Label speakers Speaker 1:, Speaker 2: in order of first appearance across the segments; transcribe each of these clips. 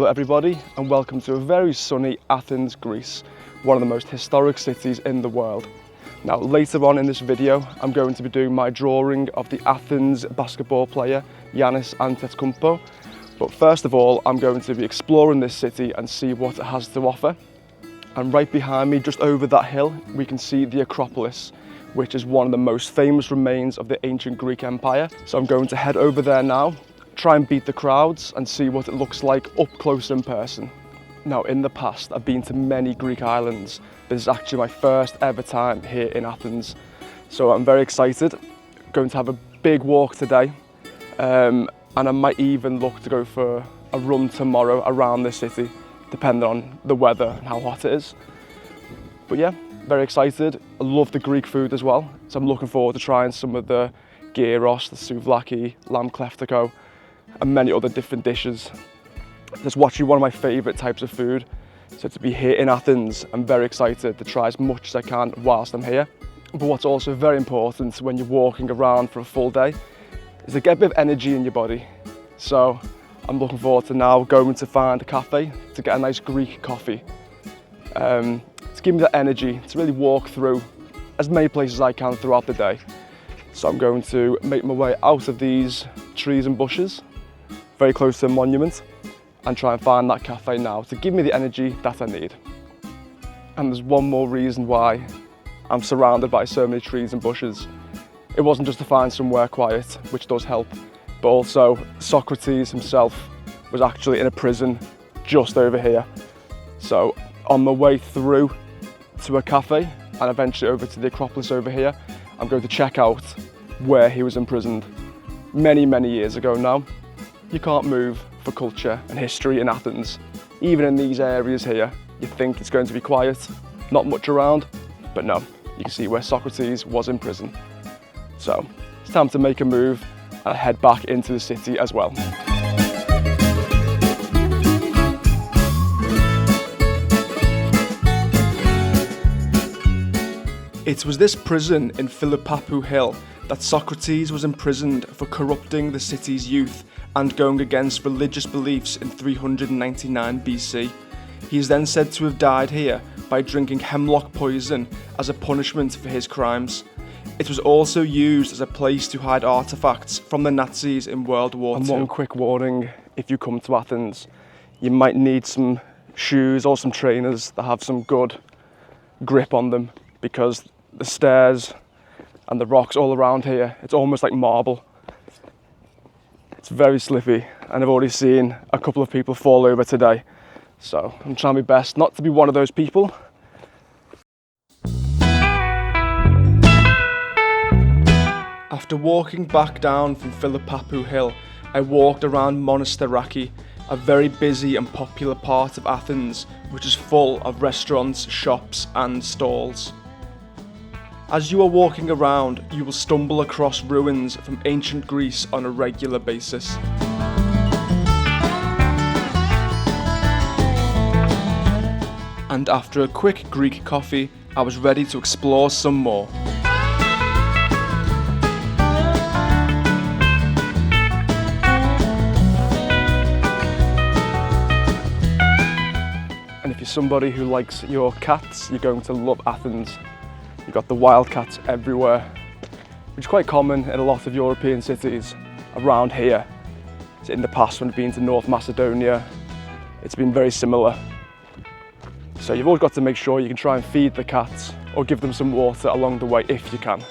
Speaker 1: Hello everybody, and welcome to a very sunny Athens, Greece, one of the most historic cities in the world. Now later on in this video, I'm going to be doing my drawing of the Athens basketball player Giannis Antetokounmpo. But first of all, I'm going to be exploring this city and see what it has to offer. And right behind me, just over that hill, we can see the Acropolis, which is one of the most famous remains of the ancient Greek Empire. So I'm going to head over there now, try and beat the crowds and see what it looks like up close in person. Now in the past, I've been to many Greek islands. This is actually my first ever time here in Athens. So I'm very excited. Going to have a big walk today. And I might even look to go for a run tomorrow around the city, depending on the weather and how hot it is. But yeah, very excited. I love the Greek food as well. So I'm looking forward to trying some of the gyros, the souvlaki, lamb kleftiko, and many other different dishes. That's actually one of my favourite types of food. So to be here in Athens, I'm very excited to try as much as I can whilst I'm here. But what's also very important when you're walking around for a full day is to get a bit of energy in your body. So I'm looking forward to now going to find a cafe to get a nice Greek coffee. To give me that energy to really walk through as many places as I can throughout the day. So I'm going to make my way out of these trees and bushes, very close to the monument, and try and find that cafe now to give me the energy that I need. And there's one more reason why I'm surrounded by so many trees and bushes. It wasn't just to find somewhere quiet, which does help, but also Socrates himself was actually in a prison just over here. So on my way through to a cafe and eventually over to the Acropolis over here, I'm going to check out where he was imprisoned many, many years ago now. You can't move for culture and history in Athens. Even in these areas here, you think it's going to be quiet, not much around, but no, you can see where Socrates was in prison. So it's time to make a move and head back into the city as well. It was this prison in Philippapu Hill that Socrates was imprisoned for corrupting the city's youth and going against religious beliefs in 399 BC. He is then said to have died here by drinking hemlock poison as a punishment for his crimes. It was also used as a place to hide artifacts from the Nazis in World War II. And one quick warning, if you come to Athens, you might need some shoes or some trainers that have some good grip on them, because the stairs and the rocks all around here, it's almost like marble. It's very slippy, and I've already seen a couple of people fall over today. So I'm trying my best not to be one of those people. After walking back down from Philippapu Hill, I walked around Monastiraki, a very busy and popular part of Athens, which is full of restaurants, shops and stalls. As you are walking around, you will stumble across ruins from ancient Greece on a regular basis. And after a quick Greek coffee, I was ready to explore some more. And if you're somebody who likes your cats, you're going to love Athens. You've got the wildcats everywhere, which is quite common in a lot of European cities around here. So in the past, when I've been to North Macedonia, it's been very similar. So you've always got to make sure you can try and feed the cats or give them some water along the way if you can.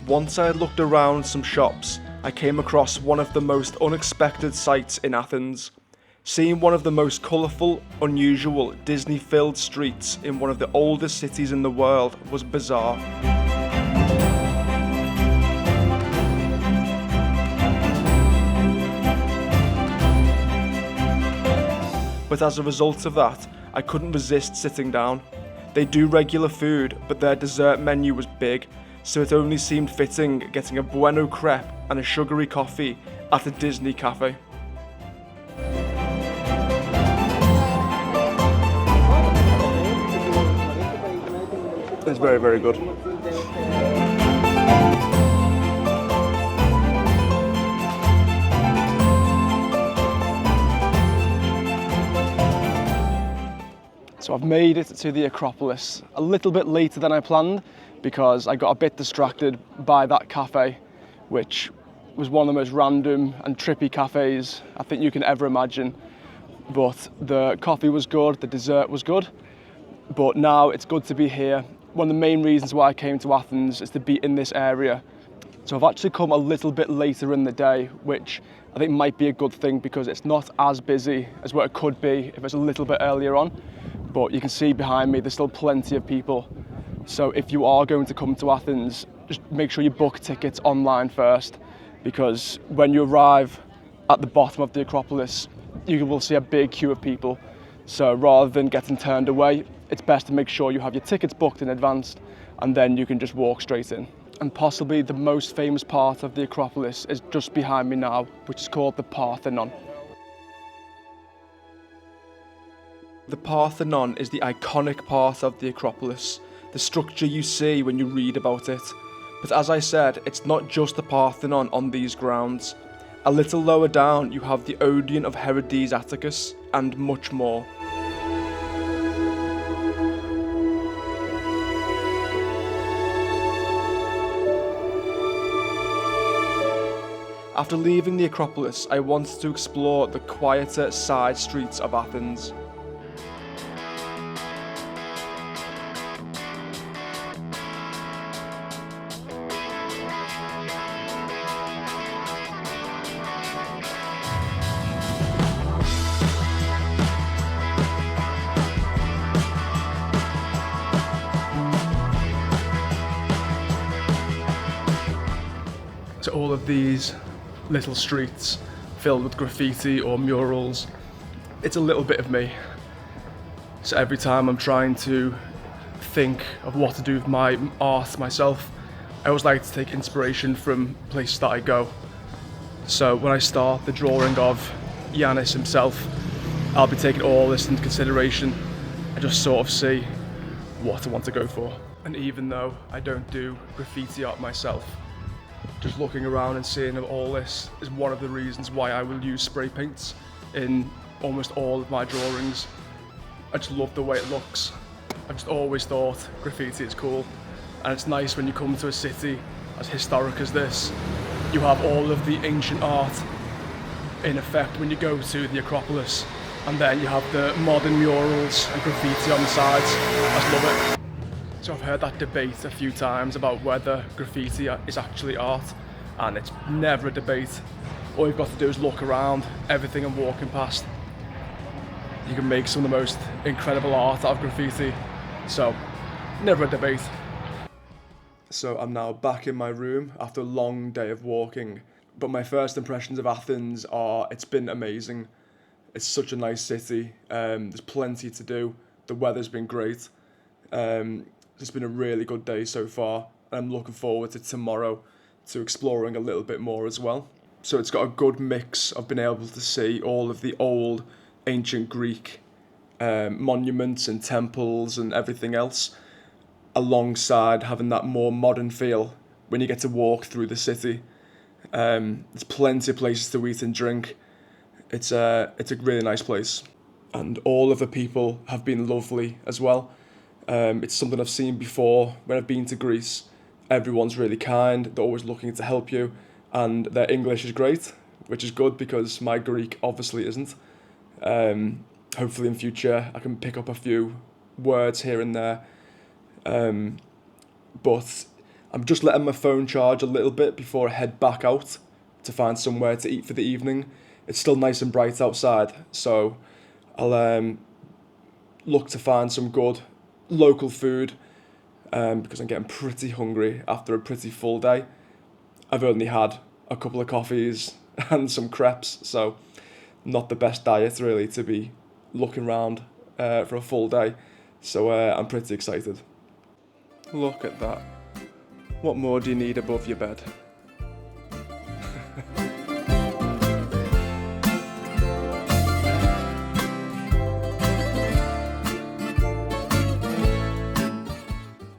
Speaker 1: Once I had looked around some shops, I came across one of the most unexpected sights in Athens. Seeing one of the most colourful, unusual, Disney-filled streets in one of the oldest cities in the world was bizarre. But as a result of that, I couldn't resist sitting down. They do regular food, but their dessert menu was big. so it only seemed fitting getting a bueno crepe and a sugary coffee at a Disney cafe. It's very, very good. So I've made it to the Acropolis a little bit later than I planned because I got a bit distracted by that cafe, which was one of the most random and trippy cafes I think you can ever imagine. But the coffee was good, the dessert was good, but now it's good to be here. One of the main reasons why I came to Athens is to be in this area. So I've actually come a little bit later in the day, which I think might be a good thing because it's not as busy as what it could be if it's a little bit earlier on. But you can see behind me, there's still plenty of people. So if you are going to come to Athens, just make sure you book tickets online first, because when you arrive at the bottom of the Acropolis, you will see a big queue of people. So rather than getting turned away, it's best to make sure you have your tickets booked in advance, and then you can just walk straight in. And possibly the most famous part of the Acropolis is just behind me now, which is called the Parthenon. The Parthenon is the iconic part of the Acropolis, the structure you see when you read about it. But as I said, it's not just the Parthenon on these grounds. A little lower down you have the Odeon of Herodes Atticus and much more. After leaving the Acropolis, I wanted to explore the quieter side streets of Athens. So all of these little streets filled with graffiti or murals, it's a little bit of me. So every time I'm trying to think of what to do with my art myself, I always like to take inspiration from places that I go. So when I start the drawing of Giannis himself, I'll be taking all this into consideration and just sort of see what I want to go for. And even though I don't do graffiti art myself, just looking around and seeing all this is one of the reasons why I will use spray paints in almost all of my drawings. I just love the way it looks. I've just always thought graffiti is cool, and it's nice when you come to a city as historic as this. You have all of the ancient art in effect when you go to the Acropolis, and then you have the modern murals and graffiti on the sides. I just love it. So I've heard that debate a few times about whether graffiti is actually art, and it's never a debate. All you've got to do is look around, everything I'm walking past. You can make some of the most incredible art out of graffiti, so never a debate. So I'm now back in my room after a long day of walking, but my first impressions of Athens are it's been amazing. It's such a nice city, there's plenty to do, the weather's been great. It's been a really good day so far, and I'm looking forward to tomorrow to exploring a little bit more as well. So it's got a good mix of being able to see all of the old ancient Greek monuments and temples and everything else, alongside having that more modern feel when you get to walk through the city. There's plenty of places to eat and drink. It's a really nice place, and all of the people have been lovely as well. It's something I've seen before when I've been to Greece. Everyone's really kind, they're always looking to help you, and their English is great, which is good because my Greek obviously isn't. Hopefully in future I can pick up a few words here and there. But I'm just letting my phone charge a little bit before I head back out to find somewhere to eat for the evening. It's still nice and bright outside, so I'll look to find some good local food because I'm getting pretty hungry after a pretty full day. I've only had a couple of coffees and some crepes, so not the best diet really to be looking around for a full day. So I'm pretty excited. Look at that. What more do you need above your bed?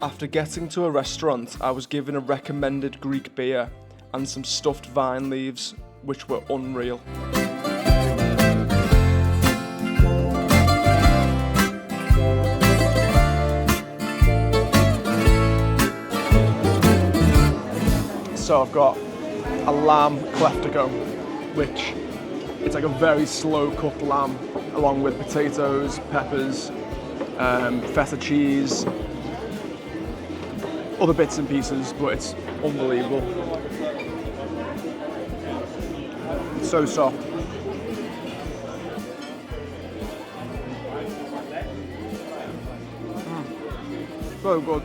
Speaker 1: After getting to a restaurant, I was given a recommended Greek beer and some stuffed vine leaves, which were unreal. So I've got a lamb cleftico, which it's like a very slow cooked lamb, along with potatoes, peppers, feta cheese, other bits and pieces, but it's unbelievable. It's so soft. So good.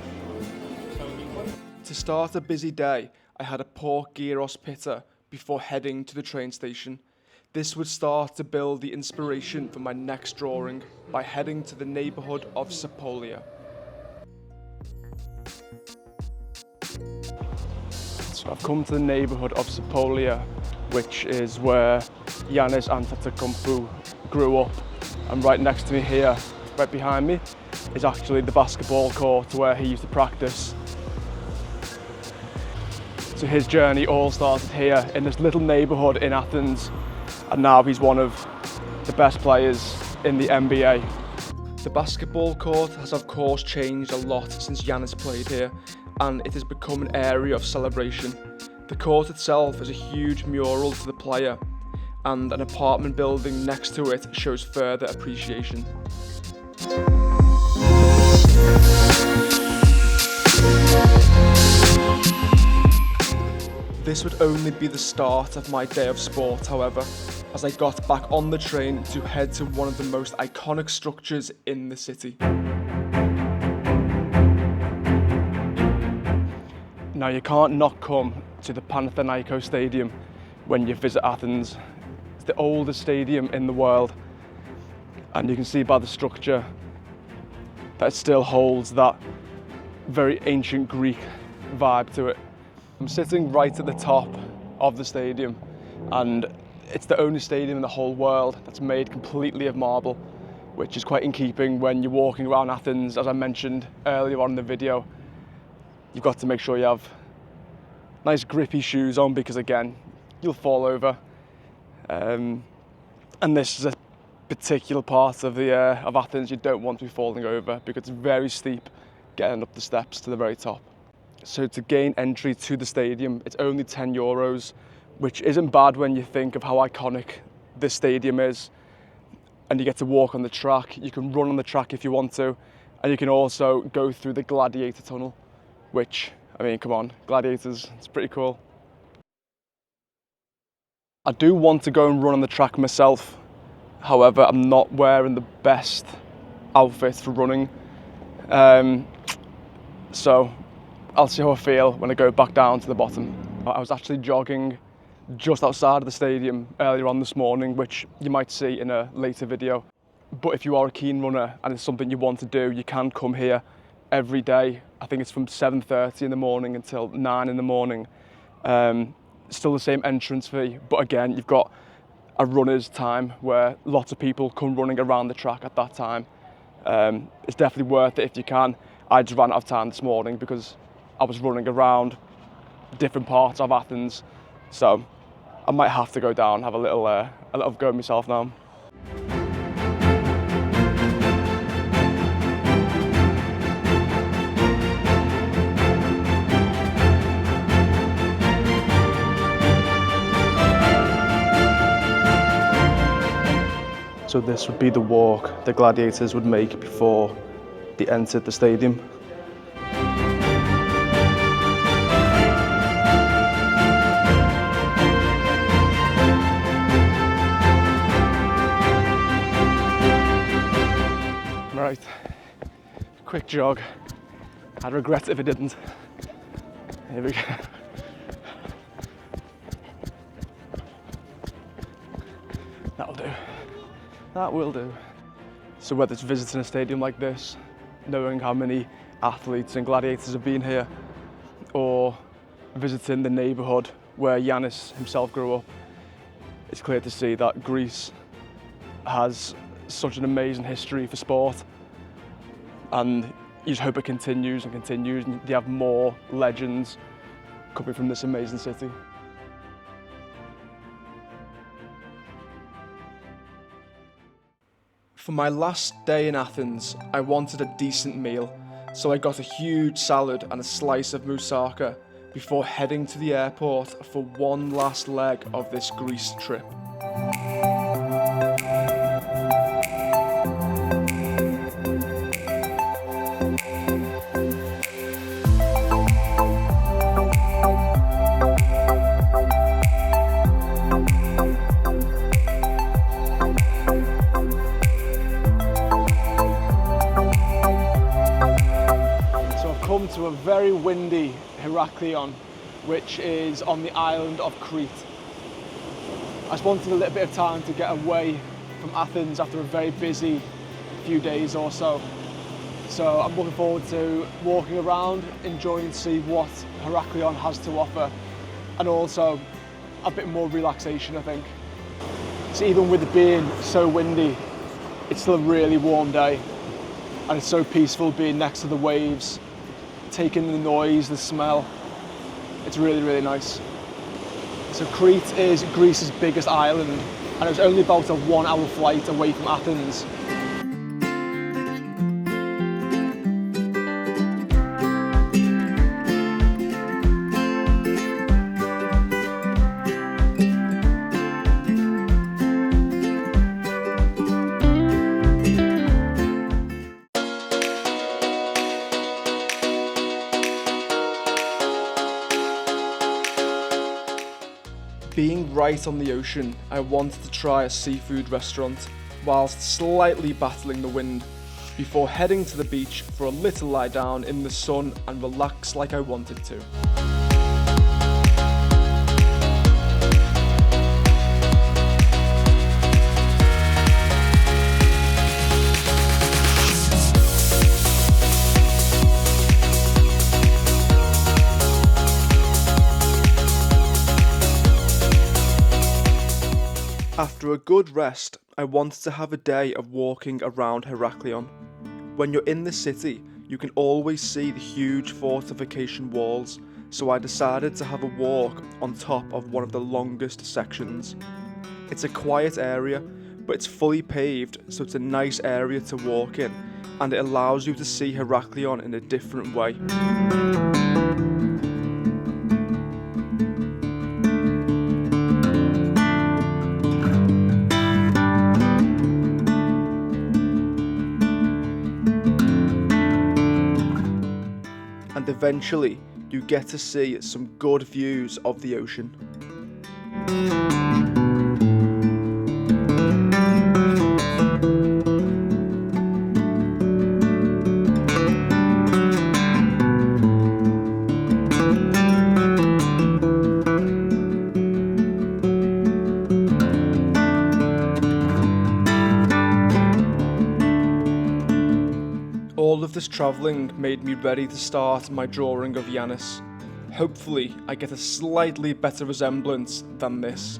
Speaker 1: To start a busy day, I had a pork gyros pita before heading to the train station. This would start to build the inspiration for my next drawing by heading to the neighbourhood of Sapolia. So I've come to the neighbourhood of Sapolia, which is where Giannis Antetokounmpo grew up. And right next to me here, right behind me, is actually the basketball court where he used to practice. So his journey all started here in this little neighbourhood in Athens, and now he's one of the best players in the NBA. The basketball court has of course changed a lot since Giannis played here, and it has become an area of celebration. The court itself is a huge mural to the player, and an apartment building next to it shows further appreciation. This would only be the start of my day of sport, however, as I got back on the train to head to one of the most iconic structures in the city. Now, you can't not come to the Panathenaic Stadium when you visit Athens. It's the oldest stadium in the world, and you can see by the structure that it still holds that very ancient Greek vibe to it. I'm sitting right at the top of the stadium, and it's the only stadium in the whole world that's made completely of marble, which is quite in keeping when you're walking around Athens. As I mentioned earlier on in the video, you've got to make sure you have nice grippy shoes on, because again, you'll fall over. And this is a particular part of Athens you don't want to be falling over, because it's very steep getting up the steps to the very top. So to gain entry to the stadium, it's only €10, which isn't bad when you think of how iconic this stadium is. And you get to walk on the track, you can run on the track if you want to, and you can also go through the gladiator tunnel, which, I mean, come on, gladiators, it's pretty cool. I do want to go and run on the track myself. However, I'm not wearing the best outfit for running. So I'll see how I feel when I go back down to the bottom. I was actually jogging just outside of the stadium earlier on this morning, which you might see in a later video. But if you are a keen runner and it's something you want to do, you can come here every day. I think it's from 7:30 in the morning until 9 in the morning. Still the same entrance fee, but again, you've got a runner's time where lots of people come running around the track at that time. It's definitely worth it if you can. I just ran out of time this morning because I was running around different parts of Athens, so I might have to go down and have a little go myself now. So this would be the walk the gladiators would make before they entered the stadium. Right, quick jog. I'd regret it if I didn't. Here we go. That'll do. That will do. So whether it's visiting a stadium like this, knowing how many athletes and gladiators have been here, or visiting the neighbourhood where Giannis himself grew up, it's clear to see that Greece has such an amazing history for sport, and you just hope it continues and continues, and they have more legends coming from this amazing city. For my last day in Athens, I wanted a decent meal, so I got a huge salad and a slice of moussaka before heading to the airport for one last leg of this Greece trip. Come to a very windy Heraklion, which is on the island of Crete. I just wanted a little bit of time to get away from Athens after a very busy few days or so. So I'm looking forward to walking around, enjoying to see what Heraklion has to offer, and also a bit more relaxation, I think. So even with it being so windy, it's still a really warm day, and it's so peaceful being next to the waves, taking the noise, the smell. It's really, really nice. So Crete is Greece's biggest island, and it was only about a 1 hour flight away from Athens. Being right on the ocean, I wanted to try a seafood restaurant whilst slightly battling the wind, before heading to the beach for a little lie down in the sun and relax like I wanted to. After a good rest, I wanted to have a day of walking around Heraklion. When you're in the city, you can always see the huge fortification walls, so I decided to have a walk on top of one of the longest sections. It's a quiet area, but it's fully paved, so it's a nice area to walk in, and it allows you to see Heraklion in a different way. And eventually you get to see some good views of the ocean. All of this travelling made me ready to start my drawing of Giannis. Hopefully I get a slightly better resemblance than this.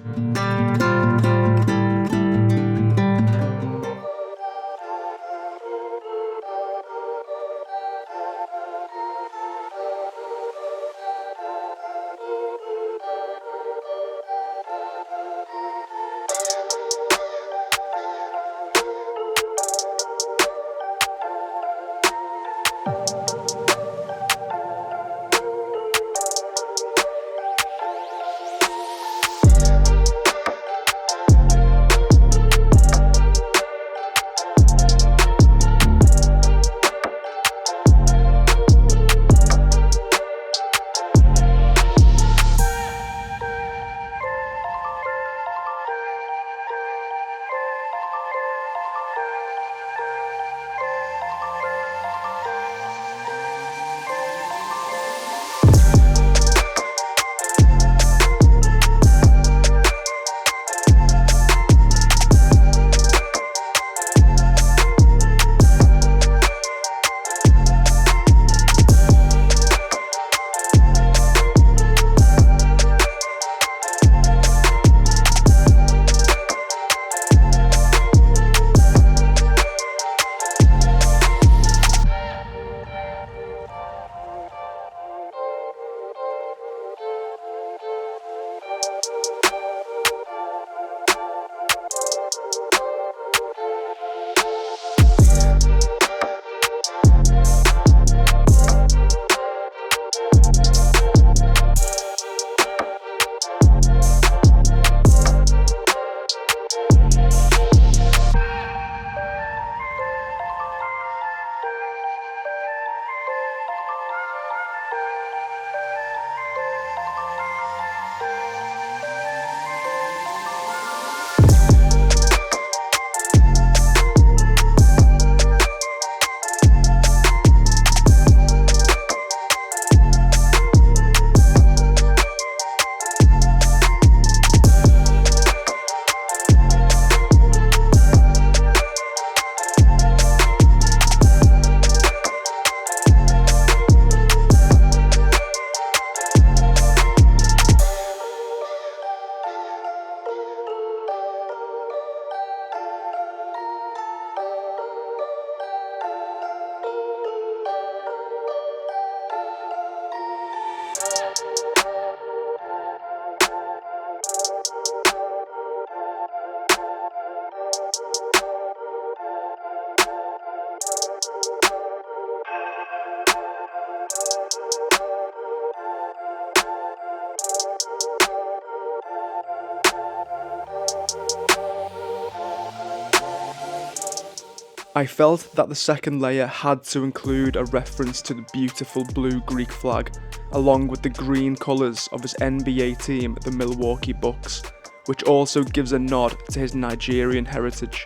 Speaker 1: I felt that the second layer had to include a reference to the beautiful blue Greek flag, along with the green colours of his NBA team, the Milwaukee Bucks, which also gives a nod to his Nigerian heritage.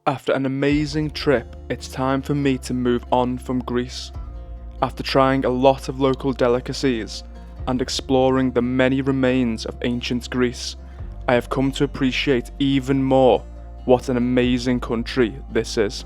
Speaker 1: After an amazing trip, it's time for me to move on from Greece. After trying a lot of local delicacies and exploring the many remains of ancient Greece, I have come to appreciate even more what an amazing country this is.